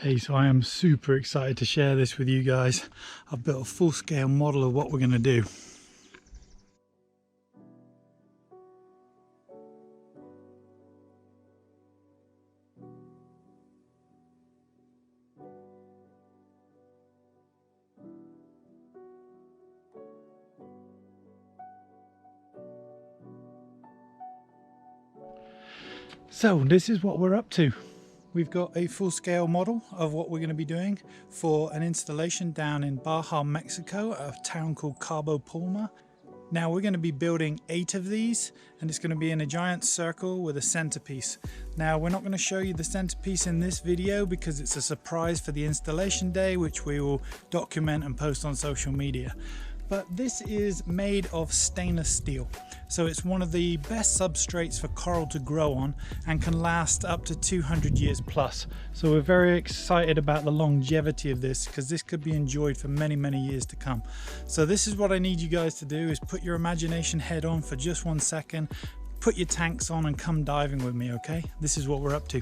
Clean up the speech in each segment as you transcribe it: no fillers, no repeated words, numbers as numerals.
Hey, so I am super excited to share this with you guys. I've built a full-scale model of what we're going to do. So this is what we're up to. We've got a full-scale model of what we're going to be doing for an installation down in Baja, Mexico, at a town called Cabo Palma. Now we're going to be building 8 of these, and it's going to be in a giant circle with a centerpiece. Now we're not going to show you the centerpiece in this video because it's a surprise for the installation day, which we will document and post on social media. But this is made of stainless steel. So it's one of the best substrates for coral to grow on and can last up to 200 years plus. So we're very excited about the longevity of this because this could be enjoyed for many, many years to come. So this is what I need you guys to do, is put your imagination head on for just 1 second, put your tanks on and come diving with me, okay? This is what we're up to.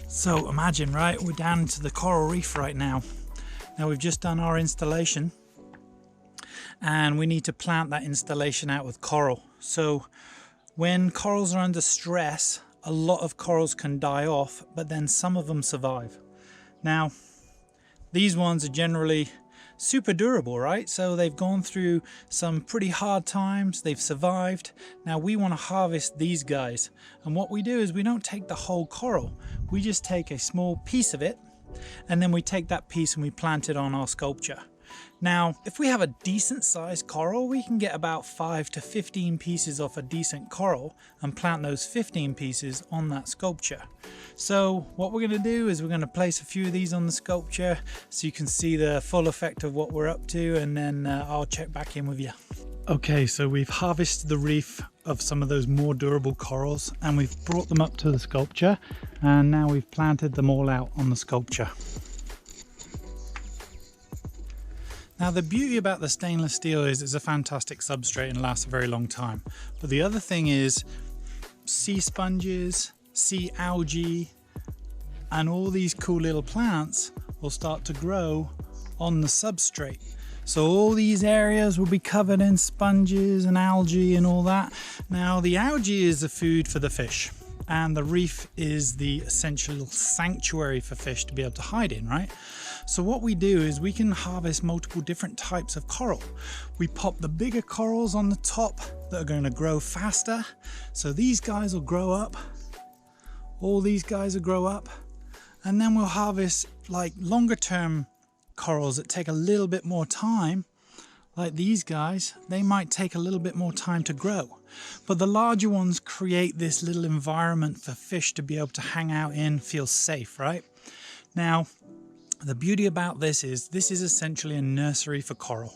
So imagine, right, we're down into the coral reef right now. Now we've just done our installation and we need to plant that installation out with coral. So when corals are under stress, a lot of corals can die off, but then some of them survive. Now, these ones are generally super durable, right? So they've gone through some pretty hard times, they've survived. Now we want to harvest these guys, and what we do is we don't take the whole coral, we just take a small piece of it and then we take that piece and we plant it on our sculpture. Now if we have a decent sized coral, we can get about 5 to 15 pieces off a decent coral and plant those 15 pieces on that sculpture. So what we're going to do is we're going to place a few of these on the sculpture so you can see the full effect of what we're up to, and then I'll check back in with you. Okay, so we've harvested the reef of some of those more durable corals and we've brought them up to the sculpture, and now we've planted them all out on the sculpture. Now the beauty about the stainless steel is it's a fantastic substrate and lasts a very long time. But the other thing is sea sponges, sea algae, and all these cool little plants will start to grow on the substrate. So all these areas will be covered in sponges and algae and all that. Now the algae is the food for the fish, and the reef is the essential sanctuary for fish to be able to hide in, right? So what we do is we can harvest multiple different types of coral. We pop the bigger corals on the top that are going to grow faster. So these guys will grow up, all these guys will grow up, and then we'll harvest like longer term corals that take a little bit more time, like these guys. They might take a little bit more time to grow, but the larger ones create this little environment for fish to be able to hang out in, feel safe, right? Now the beauty about this is essentially a nursery for coral.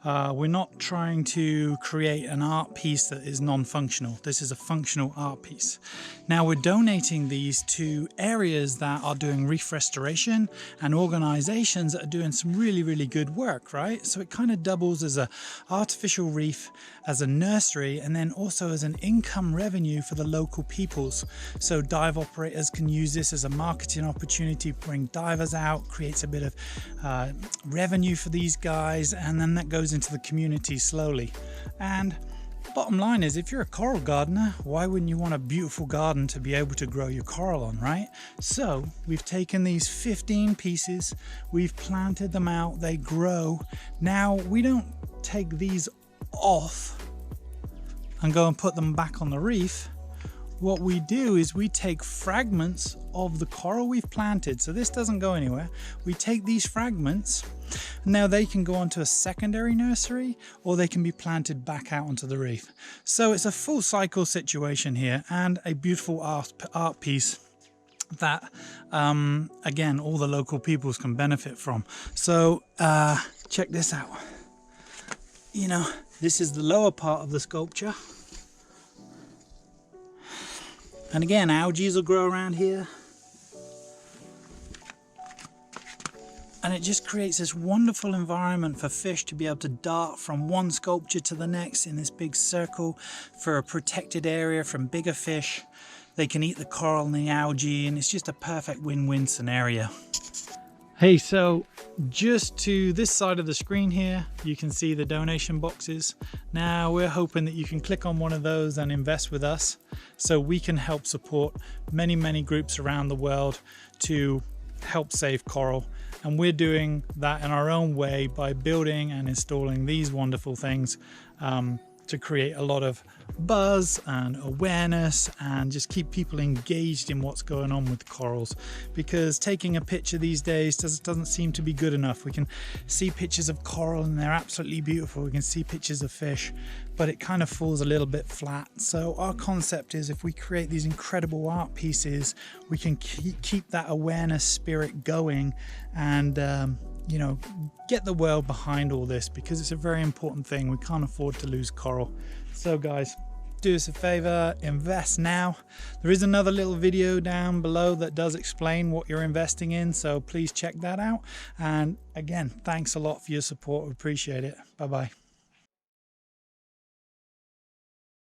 We're not trying to create an art piece that is non-functional. This is a functional art piece. Now we're donating these to areas that are doing reef restoration and organizations that are doing some really, really good work, right? So it kind of doubles as an artificial reef, as a nursery, and then also as an income revenue for the local peoples. So dive operators can use this as a marketing opportunity, bring divers out, creates a bit of revenue for these guys, and then that goes into the community slowly. And bottom line is, if you're a coral gardener, why wouldn't you want a beautiful garden to be able to grow your coral on, right? So we've taken these 15 pieces, we've planted them out, they grow. Now we don't take these off and go and put them back on the reef. What we do is we take fragments of the coral we've planted, so this doesn't go anywhere. We take these fragments, now they can go onto a secondary nursery or they can be planted back out onto the reef. So it's a full cycle situation here, and a beautiful art piece that again all the local peoples can benefit from. So check this out. You know, this is the lower part of the sculpture. And again, algae will grow around here. And it just creates this wonderful environment for fish to be able to dart from one sculpture to the next in this big circle for a protected area from bigger fish. They can eat the coral and the algae, and it's just a perfect win-win scenario. Hey, so just to this side of the screen here, you can see the donation boxes. Now we're hoping that you can click on one of those and invest with us so we can help support many groups around the world to help save coral. And we're doing that in our own way by building and installing these wonderful things to create a lot of buzz and awareness and just keep people engaged in what's going on with corals, because taking a picture these days doesn't seem to be good enough. We can see pictures of coral and they're absolutely beautiful. We can see pictures of fish, but it kind of falls a little bit flat. So our concept is, if we create these incredible art pieces, we can keep that awareness spirit going and you know, get the world behind all this, because it's a very important thing. We can't afford to lose coral. So guys, do us a favor, invest now. There is another little video down below that does explain what you're investing in, so please check that out. And again, thanks a lot for your support. We appreciate it. Bye bye.